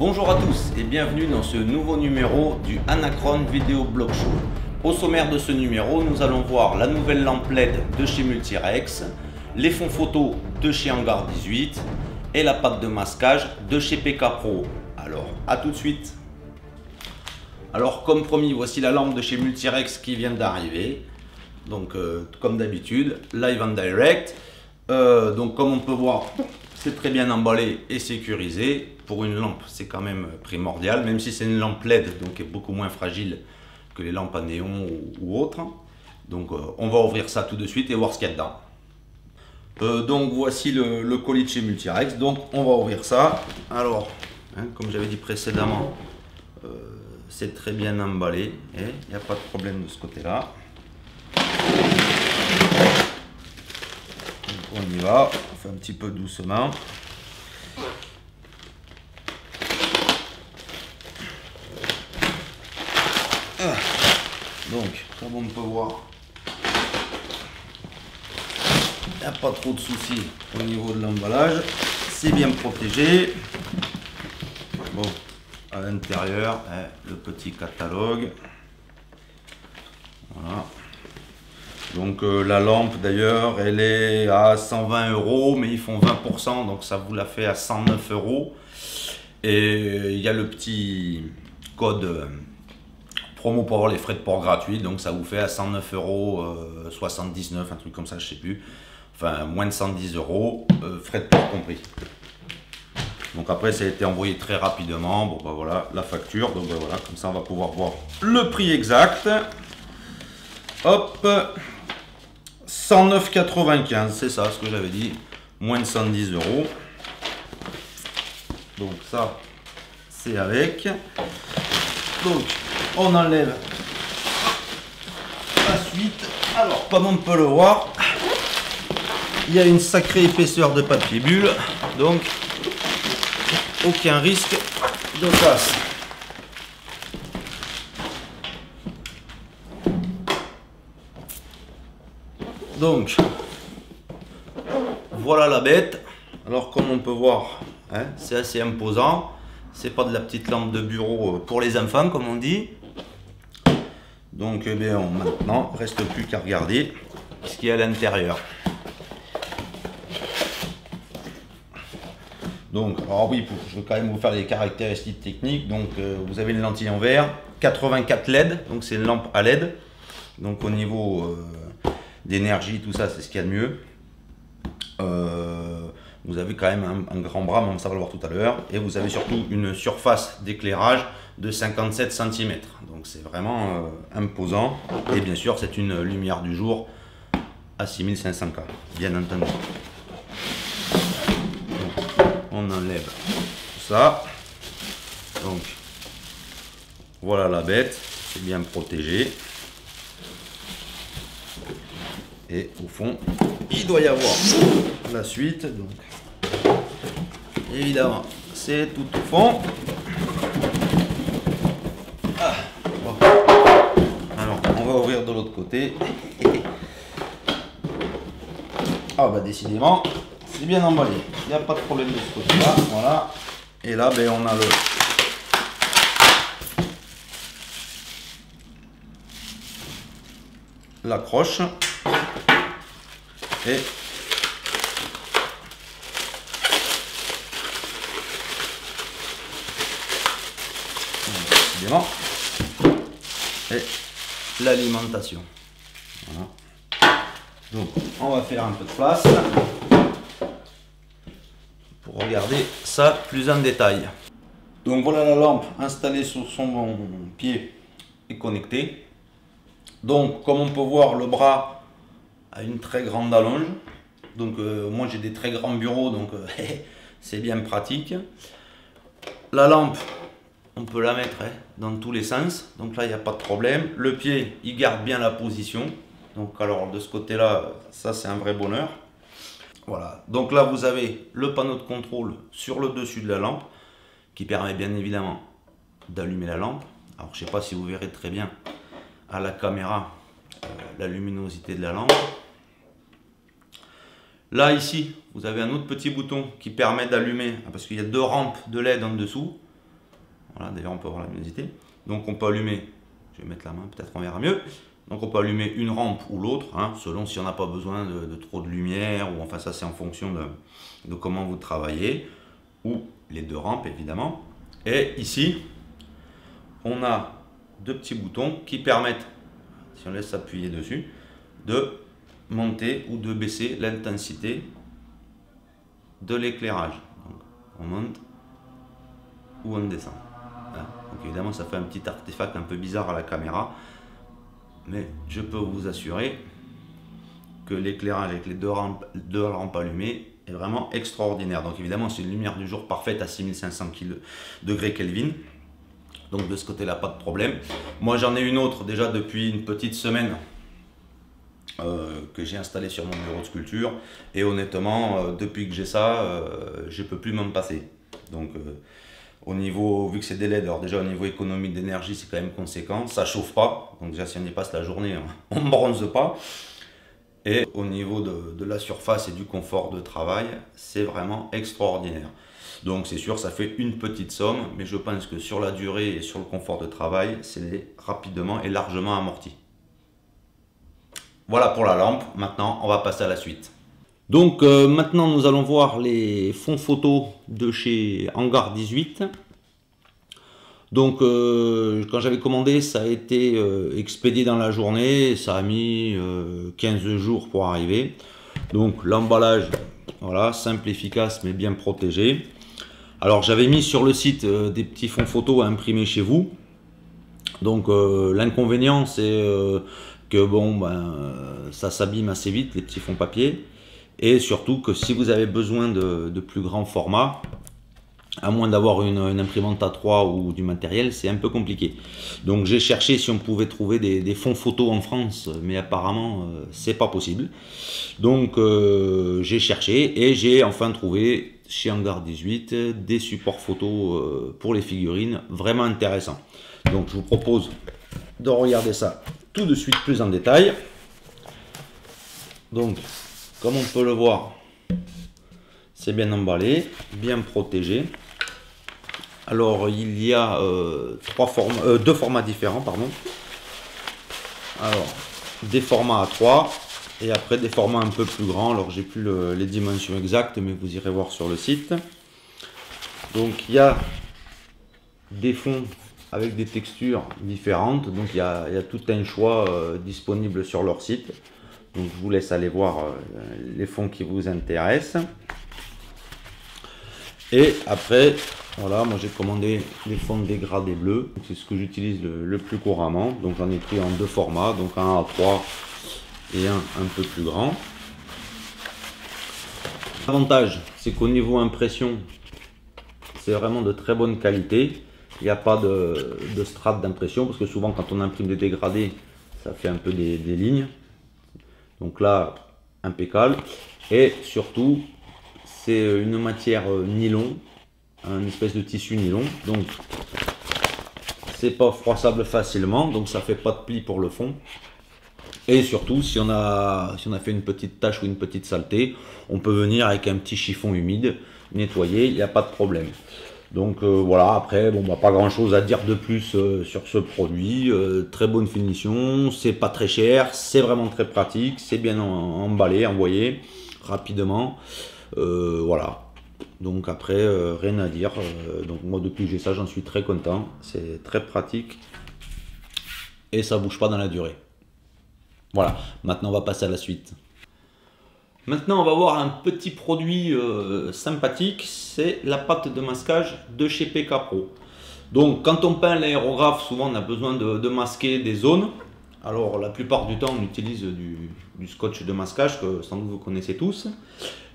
Bonjour à tous et bienvenue dans ce nouveau numéro du Anachron Video Blog Show. Au sommaire de ce numéro, nous allons voir la nouvelle lampe LED de chez Multirex, les fonds photos de chez Hangar 18 et la pâte de masquage de chez PK Pro. Alors, à tout de suite. Alors, comme promis, voici la lampe de chez Multirex qui vient d'arriver. Donc, comme d'habitude, live and direct. Donc, comme on peut voir, c'est très bien emballé et sécurisé. Pour une lampe, c'est quand même primordial, même si c'est une lampe LED, donc est beaucoup moins fragile que les lampes à néon ou autres. Donc, on va ouvrir ça tout de suite et voir ce qu'il y a dedans. Donc, voici le colis de chez Multirex. Donc, on va ouvrir ça. Alors, comme j'avais dit précédemment, c'est très bien emballé. Il n'y a pas de problème de ce côté-là. On y va, on fait un petit peu doucement. Donc, comme on peut voir, il n'y a pas trop de soucis au niveau de l'emballage. C'est bien protégé. Bon, à l'intérieur, le petit catalogue. Voilà. Donc la lampe d'ailleurs, elle est à 120 €, mais ils font 20%, donc ça vous la fait à 109 €. Et il y a le petit code promo pour avoir les frais de port gratuits, donc ça vous fait à 109 €, un truc comme ça, je sais plus. Enfin, moins de 110 €, frais de port compris. Donc après, ça a été envoyé très rapidement. Bon, bah voilà, la facture. Donc bah voilà, comme ça, on va pouvoir voir le prix exact. Hop, 109,95 €, c'est ça ce que j'avais dit, moins de 110 €. Donc ça, c'est avec. Donc, on enlève la suite. Alors, comme on peut le voir, il y a une sacrée épaisseur de papier bulle, donc aucun risque de casse. Donc, voilà la bête. Alors, comme on peut voir, c'est assez imposant. C'est pas de la petite lampe de bureau pour les enfants, comme on dit. Donc, eh bien, maintenant, reste plus qu'à regarder ce qu'il y a à l'intérieur. Donc, alors oui, je vais quand même vous faire les caractéristiques techniques. Donc, vous avez une lentille en verre, 84 LED, donc c'est une lampe à LED. Donc, au niveau d'énergie, tout ça, c'est ce qu'il y a de mieux. Vous avez quand même un grand bras, mais ça va le voir tout à l'heure. Et vous avez surtout une surface d'éclairage de 57 cm. Donc c'est vraiment imposant. Et bien sûr, c'est une lumière du jour à 6500K, bien entendu. Donc, on enlève tout ça. Donc voilà la bête, c'est bien protégé. Et au fond, il doit y avoir la suite. Donc, évidemment, c'est tout au fond. Bon. Alors, on va ouvrir de l'autre côté. Ah bah décidément, c'est bien emballé. Il n'y a pas de problème de ce côté-là. Voilà. Et là, ben, on a l'accroche. Et décidément, et l'alimentation. Voilà. Donc on va faire un peu de place pour regarder ça plus en détail. Donc voilà la lampe installée sur son pied et connectée. Donc comme on peut voir, le bras a une très grande allonge. Donc moi j'ai des très grands bureaux, donc c'est bien pratique. La lampe, on peut la mettre dans tous les sens, donc là il n'y a pas de problème. Le pied, il garde bien la position. Donc alors de ce côté là, ça c'est un vrai bonheur. Voilà, donc là vous avez le panneau de contrôle sur le dessus de la lampe qui permet bien évidemment d'allumer la lampe. Alors je ne sais pas si vous verrez très bien à la caméra la luminosité de la lampe. Là, ici, vous avez un autre petit bouton qui permet d'allumer, parce qu'il y a deux rampes de LED en dessous. Voilà, d'ailleurs on peut voir la luminosité. Donc on peut allumer, je vais mettre la main, peut-être on verra mieux. Donc on peut allumer une rampe ou l'autre, hein, selon si on n'a pas besoin de trop de lumière, ou enfin ça c'est en fonction de comment vous travaillez, ou les deux rampes évidemment. Et ici, on a deux petits boutons qui permettent, si on laisse appuyer dessus, de monter ou de baisser l'intensité de l'éclairage. On monte ou on descend. Donc évidemment ça fait un petit artefact un peu bizarre à la caméra, mais je peux vous assurer que l'éclairage avec les deux lampes allumées est vraiment extraordinaire. Donc évidemment c'est une lumière du jour parfaite à 6500 degrés Kelvin. Donc de ce côté là pas de problème. Moi j'en ai une autre déjà depuis une petite semaine que j'ai installée sur mon bureau de sculpture, et honnêtement depuis que j'ai ça je peux plus m'en passer. Donc au niveau, vu que c'est des LED, alors déjà au niveau économie d'énergie c'est quand même conséquent, ça chauffe pas, donc déjà si on y passe la journée on ne bronze pas, et au niveau de la surface et du confort de travail c'est vraiment extraordinaire. Donc c'est sûr ça fait une petite somme, mais je pense que sur la durée et sur le confort de travail c'est rapidement et largement amorti. Voilà pour la lampe, maintenant on va passer à la suite. Donc maintenant nous allons voir les fonds photos de chez Hangar 18. Donc quand j'avais commandé ça a été expédié dans la journée, ça a mis 15 jours pour arriver. Donc l'emballage, voilà, simple, efficace mais bien protégé. Alors j'avais mis sur le site des petits fonds photos à imprimer chez vous. Donc l'inconvénient c'est que bon ça s'abîme assez vite les petits fonds papier. Et surtout que si vous avez besoin de plus grand format, à moins d'avoir une imprimante A3 ou du matériel, c'est un peu compliqué. Donc j'ai cherché si on pouvait trouver des fonds photos en France, mais apparemment c'est pas possible. Donc j'ai cherché et j'ai enfin trouvé chez Hangar 18 des supports photos pour les figurines vraiment intéressants. Donc je vous propose de regarder ça tout de suite plus en détail. Donc comme on peut le voir, c'est bien emballé, bien protégé. Alors il y a deux formats différents, pardon. Alors des formats A3 et après des formats un peu plus grands. Alors j'ai plus les dimensions exactes, mais vous irez voir sur le site. Donc il y a des fonds avec des textures différentes. Donc il y a tout un choix disponible sur leur site. Donc je vous laisse aller voir les fonds qui vous intéressent. Et après, voilà, moi j'ai commandé les fonds dégradés bleus. C'est ce que j'utilise le plus couramment. Donc j'en ai pris en deux formats, donc un A3 et un peu plus grand. L'avantage, c'est qu'au niveau impression, c'est vraiment de très bonne qualité. Il n'y a pas de strate d'impression, parce que souvent quand on imprime des dégradés, ça fait un peu des lignes. Donc là, impeccable. Et surtout, c'est une matière nylon, une espèce de tissu nylon. Donc, c'est pas froissable facilement, donc ça fait pas de plis pour le fond. Et surtout, si on a fait une petite tache ou une petite saleté, on peut venir avec un petit chiffon humide, nettoyer, il n'y a pas de problème. Donc voilà, après, bon, pas grand chose à dire de plus sur ce produit. Très bonne finition, c'est pas très cher, c'est vraiment très pratique, c'est bien emballé, envoyé rapidement. Voilà, donc après, rien à dire. Donc moi, depuis que j'ai ça, j'en suis très content. C'est très pratique et ça bouge pas dans la durée. Voilà, maintenant on va passer à la suite. Maintenant, on va voir un petit produit sympathique, c'est la pâte de masquage de chez PK Pro. Donc, quand on peint l'aérographe, souvent on a besoin de masquer des zones. Alors, la plupart du temps, on utilise du scotch de masquage, que sans doute vous connaissez tous.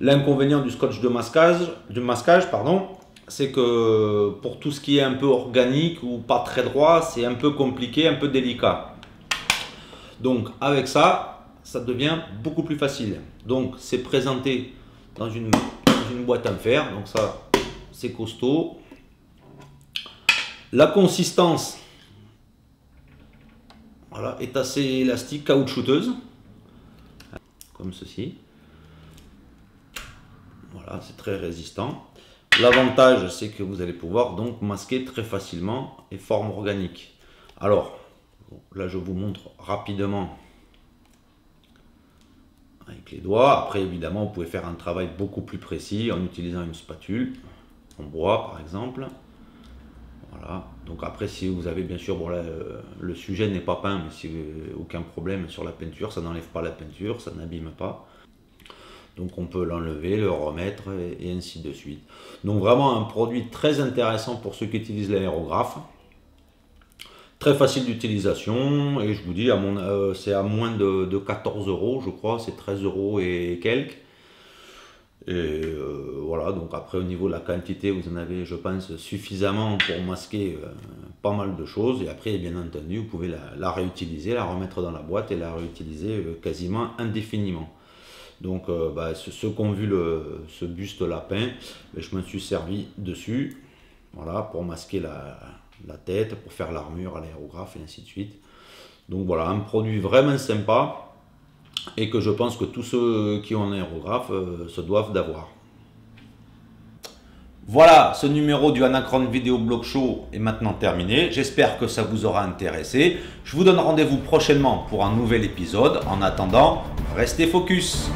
L'inconvénient du scotch de masquage, pardon, c'est que pour tout ce qui est un peu organique ou pas très droit, c'est un peu compliqué, un peu délicat. Donc, avec ça, ça devient beaucoup plus facile. Donc c'est présenté dans une boîte en fer, donc ça c'est costaud. La consistance, voilà, est assez élastique, caoutchouteuse, comme ceci. Voilà, c'est très résistant. L'avantage, c'est que vous allez pouvoir donc masquer très facilement les formes organiques. Alors, là je vous montre rapidement avec les doigts. Après, évidemment, vous pouvez faire un travail beaucoup plus précis en utilisant une spatule en bois, par exemple. Voilà. Donc après, si vous avez bien sûr, bon là, le sujet n'est pas peint, mais si vous n'avez aucun problème sur la peinture, ça n'enlève pas la peinture, ça n'abîme pas. Donc on peut l'enlever, le remettre et ainsi de suite. Donc vraiment un produit très intéressant pour ceux qui utilisent l'aérographe. Très facile d'utilisation et je vous dis, c'est à moins de 14 €, je crois, c'est 13 € et quelques. Et voilà, donc après au niveau de la quantité, vous en avez, je pense, suffisamment pour masquer pas mal de choses. Et après, bien entendu, vous pouvez la réutiliser, la remettre dans la boîte et la réutiliser quasiment indéfiniment. Donc ceux qui ont vu ce buste lapin, je me suis servi dessus, voilà, pour masquer la tête, pour faire l'armure à l'aérographe et ainsi de suite. Donc voilà, un produit vraiment sympa et que je pense que tous ceux qui ont un aérographe se doivent d'avoir. Voilà, ce numéro du Anacron Video Blog Show est maintenant terminé. J'espère que ça vous aura intéressé. Je vous donne rendez-vous prochainement pour un nouvel épisode. En attendant, restez focus.